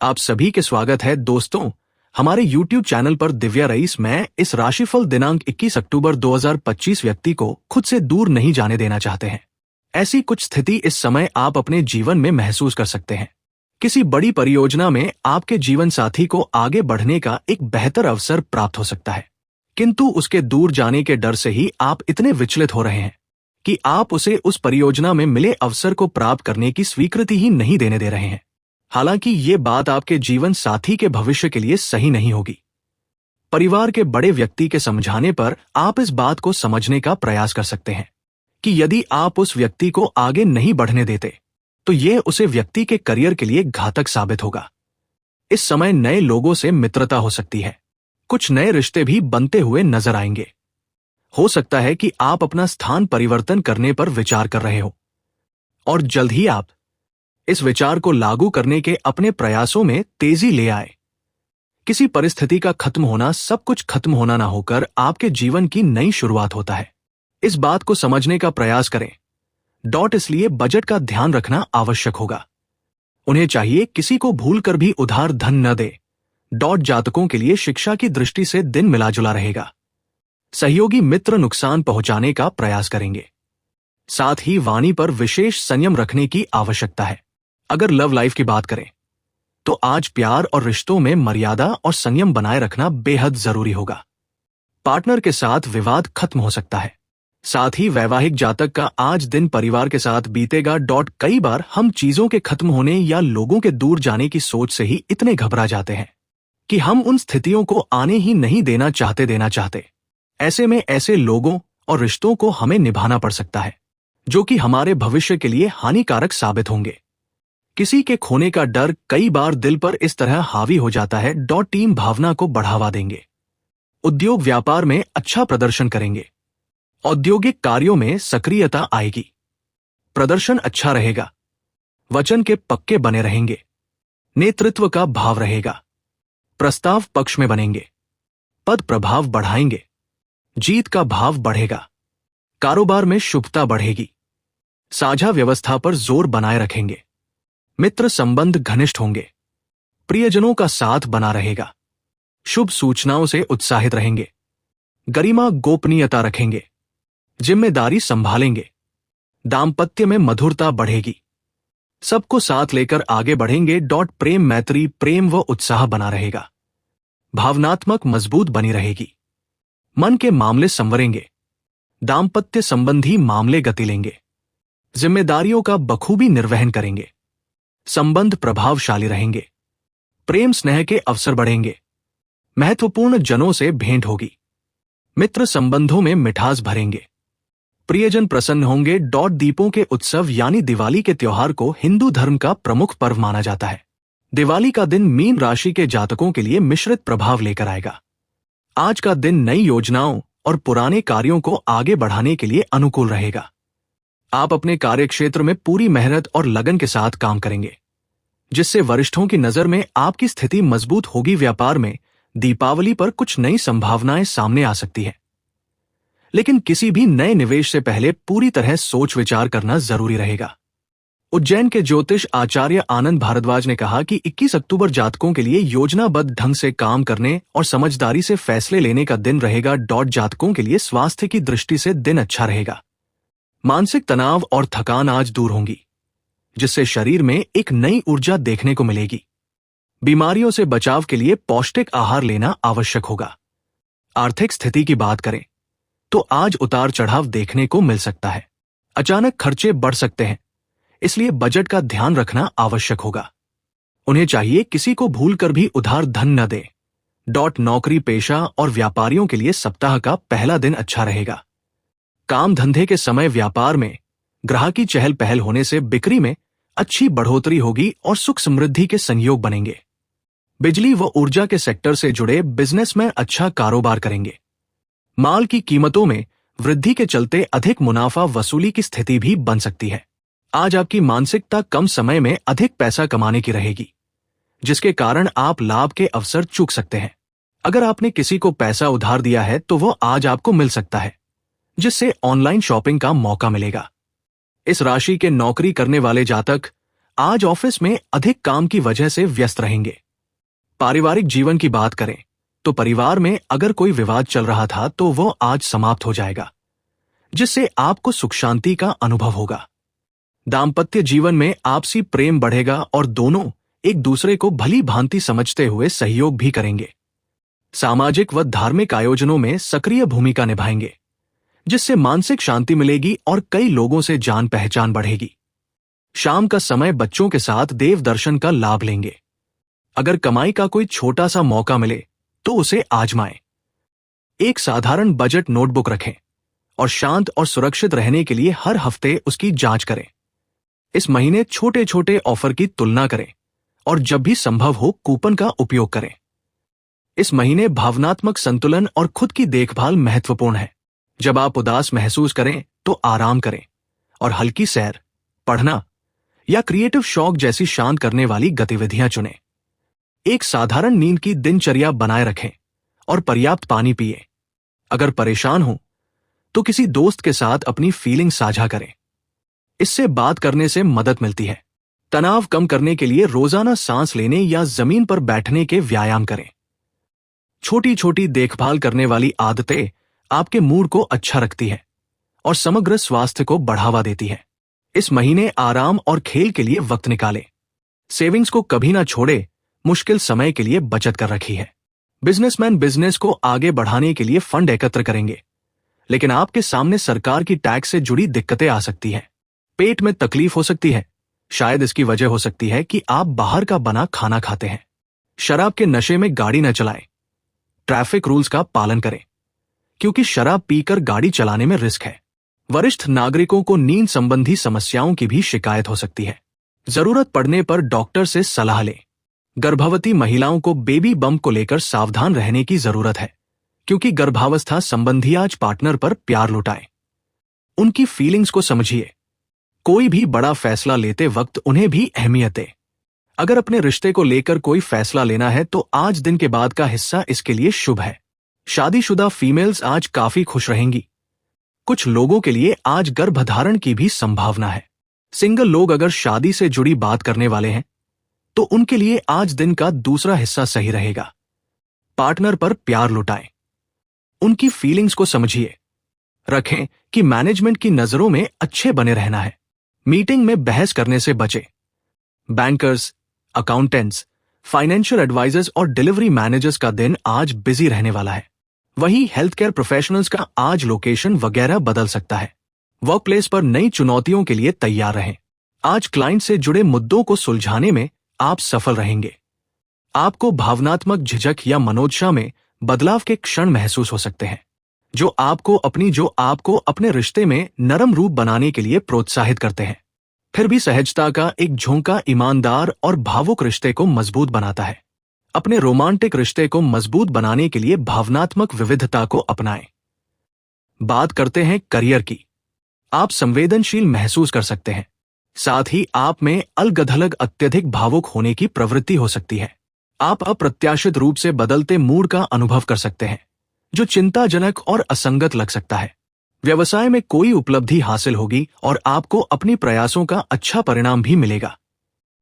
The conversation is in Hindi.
आप सभी के स्वागत है दोस्तों हमारे YouTube चैनल पर। दिव्या रईस मैं इस राशिफल दिनांक 21 अक्टूबर 2025 व्यक्ति को खुद से दूर नहीं जाने देना चाहते हैं। ऐसी कुछ स्थिति इस समय आप अपने जीवन में महसूस कर सकते हैं। किसी बड़ी परियोजना में आपके जीवन साथी को आगे बढ़ने का एक बेहतर अवसर प्राप्त हो सकता है, किंतु उसके दूर जाने के डर से ही आप इतने विचलित हो रहे हैं कि आप उसे उस परियोजना में मिले अवसर को प्राप्त करने की स्वीकृति ही नहीं देने दे रहे हैं। हालांकि ये बात आपके जीवन साथी के भविष्य के लिए सही नहीं होगी। परिवार के बड़े व्यक्ति के समझाने पर आप इस बात को समझने का प्रयास कर सकते हैं कि यदि आप उस व्यक्ति को आगे नहीं बढ़ने देते तो यह उसे व्यक्ति के करियर के लिए घातक साबित होगा। इस समय नए लोगों से मित्रता हो सकती है, कुछ नए रिश्ते भी बनते हुए नजर आएंगे। हो सकता है कि आप अपना स्थान परिवर्तन करने पर विचार कर रहे हो और जल्द ही आप इस विचार को लागू करने के अपने प्रयासों में तेजी ले आए। किसी परिस्थिति का खत्म होना सब कुछ खत्म होना ना होकर आपके जीवन की नई शुरुआत होता है। इस बात को समझने का प्रयास करें। इसलिए बजट का ध्यान रखना आवश्यक होगा। उन्हें चाहिए किसी को भूलकर भी उधार धन न दे। जातकों के लिए शिक्षा की दृष्टि से दिन मिला जुला रहेगा। सहयोगी मित्र नुकसान पहुंचाने का प्रयास करेंगे। साथ ही वाणी पर विशेष संयम रखने की आवश्यकता है। अगर लव लाइफ की बात करें तो आज प्यार और रिश्तों में मर्यादा और संयम बनाए रखना बेहद जरूरी होगा। पार्टनर के साथ विवाद खत्म हो सकता है। साथ ही वैवाहिक जातक का आज दिन परिवार के साथ बीतेगा। कई बार हम चीजों के खत्म होने या लोगों के दूर जाने की सोच से ही इतने घबरा जाते हैं कि हम उन स्थितियों को आने ही नहीं देना चाहते। ऐसे में ऐसे लोगों और रिश्तों को हमें निभाना पड़ सकता है जो कि हमारे भविष्य के लिए हानिकारक साबित होंगे। किसी के खोने का डर कई बार दिल पर इस तरह हावी हो जाता है। टीम भावना को बढ़ावा देंगे। उद्योग व्यापार में अच्छा प्रदर्शन करेंगे। औद्योगिक कार्यों में सक्रियता आएगी। प्रदर्शन अच्छा रहेगा। वचन के पक्के बने रहेंगे। नेतृत्व का भाव रहेगा। प्रस्ताव पक्ष में बनेंगे। पद प्रभाव बढ़ाएंगे। जीत का भाव बढ़ेगा। कारोबार में शुभता बढ़ेगी। साझा व्यवस्था पर जोर बनाए रखेंगे। मित्र संबंध घनिष्ठ होंगे। प्रियजनों का साथ बना रहेगा। शुभ सूचनाओं से उत्साहित रहेंगे। गरिमा गोपनीयता रखेंगे। जिम्मेदारी संभालेंगे। दाम्पत्य में मधुरता बढ़ेगी। सबको साथ लेकर आगे बढ़ेंगे। प्रेम मैत्री प्रेम व उत्साह बना रहेगा। भावनात्मक मजबूत बनी रहेगी। मन के मामले संवरेंगे। दाम्पत्य संबंधी मामले गति लेंगे। जिम्मेदारियों का बखूबी निर्वहन करेंगे। संबंध प्रभावशाली रहेंगे। प्रेम स्नेह के अवसर बढ़ेंगे। महत्वपूर्ण जनों से भेंट होगी। मित्र संबंधों में मिठास भरेंगे। प्रियजन प्रसन्न होंगे। दीपों के उत्सव यानी दिवाली के त्योहार को हिंदू धर्म का प्रमुख पर्व माना जाता है। दिवाली का दिन मीन राशि के जातकों के लिए मिश्रित प्रभाव लेकर आएगा। आज का दिन नई योजनाओं और पुराने कार्यों को आगे बढ़ाने के लिए अनुकूल रहेगा। आप अपने कार्यक्षेत्र में पूरी मेहनत और लगन के साथ काम करेंगे, जिससे वरिष्ठों की नजर में आपकी स्थिति मजबूत होगी। व्यापार में दीपावली पर कुछ नई संभावनाएं सामने आ सकती है, लेकिन किसी भी नए निवेश से पहले पूरी तरह सोच विचार करना जरूरी रहेगा। उज्जैन के ज्योतिष आचार्य आनंद भारद्वाज ने कहा कि 21 अक्टूबर जातकों के लिए योजनाबद्ध ढंग से काम करने और समझदारी से फैसले लेने का दिन रहेगा। जातकों के लिए स्वास्थ्य की दृष्टि से दिन अच्छा रहेगा। मानसिक तनाव और थकान आज दूर होंगी, जिससे शरीर में एक नई ऊर्जा देखने को मिलेगी। बीमारियों से बचाव के लिए पौष्टिक आहार लेना आवश्यक होगा। आर्थिक स्थिति की बात करें तो आज उतार चढ़ाव देखने को मिल सकता है। अचानक खर्चे बढ़ सकते हैं, इसलिए बजट का ध्यान रखना आवश्यक होगा। उन्हें चाहिए किसी को भूलकर भी उधार धन न दे। नौकरी पेशा और व्यापारियों के लिए सप्ताह का पहला दिन अच्छा रहेगा। काम धंधे के समय व्यापार में ग्राहकी चहल पहल होने से बिक्री में अच्छी बढ़ोतरी होगी और सुख समृद्धि के संयोग बनेंगे। बिजली व ऊर्जा के सेक्टर से जुड़े बिजनेस में अच्छा कारोबार करेंगे। माल की कीमतों में वृद्धि के चलते अधिक मुनाफा वसूली की स्थिति भी बन सकती है। आज आपकी मानसिकता कम समय में अधिक पैसा कमाने की रहेगी, जिसके कारण आप लाभ के अवसर चूक सकते हैं। अगर आपने किसी को पैसा उधार दिया है तो वो आज आपको मिल सकता है, जिससे ऑनलाइन शॉपिंग का मौका मिलेगा। इस राशि के नौकरी करने वाले जातक आज ऑफिस में अधिक काम की वजह से व्यस्त रहेंगे। पारिवारिक जीवन की बात करें तो परिवार में अगर कोई विवाद चल रहा था तो वो आज समाप्त हो जाएगा, जिससे आपको सुख शांति का अनुभव होगा। दाम्पत्य जीवन में आपसी प्रेम बढ़ेगा और दोनों एक दूसरे को भली भांति समझते हुए सहयोग भी करेंगे। सामाजिक व धार्मिक आयोजनों में सक्रिय भूमिका निभाएंगे, जिससे मानसिक शांति मिलेगी और कई लोगों से जान पहचान बढ़ेगी। शाम का समय बच्चों के साथ देव दर्शन का लाभ लेंगे। अगर कमाई का कोई छोटा सा मौका मिले तो उसे आजमाएं। एक साधारण बजट नोटबुक रखें और शांत और सुरक्षित रहने के लिए हर हफ्ते उसकी जांच करें। इस महीने छोटे छोटे ऑफर की तुलना करें और जब भी संभव हो कूपन का उपयोग करें। इस महीने भावनात्मक संतुलन और खुद की देखभाल महत्वपूर्ण है। जब आप उदास महसूस करें तो आराम करें और हल्की सैर, पढ़ना या क्रिएटिव शौक जैसी शांत करने वाली गतिविधियां चुनें। एक साधारण नींद की दिनचर्या बनाए रखें और पर्याप्त पानी पिएं। अगर परेशान हो तो किसी दोस्त के साथ अपनी फीलिंग साझा करें। इससे बात करने से मदद मिलती है। तनाव कम करने के लिए रोजाना सांस लेने या जमीन पर बैठने के व्यायाम करें। छोटी छोटी देखभाल करने वाली आदतें आपके मूड को अच्छा रखती है और समग्र स्वास्थ्य को बढ़ावा देती है। इस महीने आराम और खेल के लिए वक्त निकालें। सेविंग्स को कभी ना छोड़े, मुश्किल समय के लिए बचत कर रखी है। बिजनेसमैन बिजनेस को आगे बढ़ाने के लिए फंड एकत्र करेंगे, लेकिन आपके सामने सरकार की टैक्स से जुड़ी दिक्कतें आ सकती हैं। पेट में तकलीफ हो सकती है। शायद इसकी वजह हो सकती है कि आप बाहर का बना खाना खाते हैं। शराब के नशे में गाड़ी न चलाएं। ट्रैफिक रूल्स का पालन करें, क्योंकि शराब पीकर गाड़ी चलाने में रिस्क है। वरिष्ठ नागरिकों को नींद संबंधी समस्याओं की भी शिकायत हो सकती है। जरूरत पड़ने पर डॉक्टर से सलाह लें। गर्भवती महिलाओं को बेबी बम्प को लेकर सावधान रहने की जरूरत है, क्योंकि गर्भावस्था संबंधी आज पार्टनर पर प्यार लुटाएं। उनकी फीलिंग्स को समझिए। कोई भी बड़ा फैसला लेते वक्त उन्हें भी अहमियत दें। अगर अपने रिश्ते को लेकर कोई फैसला लेना है तो आज दिन के बाद का हिस्सा इसके लिए शुभ है। शादीशुदा फीमेल्स आज काफी खुश रहेंगी। कुछ लोगों के लिए आज गर्भधारण की भी संभावना है। सिंगल लोग अगर शादी से जुड़ी बात करने वाले हैं तो उनके लिए आज दिन का दूसरा हिस्सा सही रहेगा। पार्टनर पर प्यार लुटाएं। उनकी फीलिंग्स को समझिए। रखें कि मैनेजमेंट की नजरों में अच्छे बने रहना है। मीटिंग में बहस करने से बचें। बैंकर्स, अकाउंटेंट्स, फाइनेंशियल एडवाइजर्स और डिलीवरी मैनेजर्स का दिन आज बिजी रहने वाला है। वहीं हेल्थ केयर प्रोफेशनल्स का आज लोकेशन वगैरह बदल सकता है। वर्क प्लेस पर नई चुनौतियों के लिए तैयार रहें। आज क्लाइंट से जुड़े मुद्दों को सुलझाने में आप सफल रहेंगे। आपको भावनात्मक झिझक या मनोदशा में बदलाव के क्षण महसूस हो सकते हैं, जो आपको अपने रिश्ते में नरम रूप बनाने के लिए प्रोत्साहित करते हैं। फिर भी सहजता का एक झोंका ईमानदार और भावुक रिश्ते को मजबूत बनाता है। अपने रोमांटिक रिश्ते को मजबूत बनाने के लिए भावनात्मक विविधता को अपनाएं। बात करते हैं करियर की। आप संवेदनशील महसूस कर सकते हैं। साथ ही आप में अलग-थलग अत्यधिक भावुक होने की प्रवृत्ति हो सकती है। आप अप्रत्याशित रूप से बदलते मूड का अनुभव कर सकते हैं, जो चिंताजनक और असंगत लग सकता है। व्यवसाय में कोई उपलब्धि हासिल होगी और आपको अपनी प्रयासों का अच्छा परिणाम भी मिलेगा।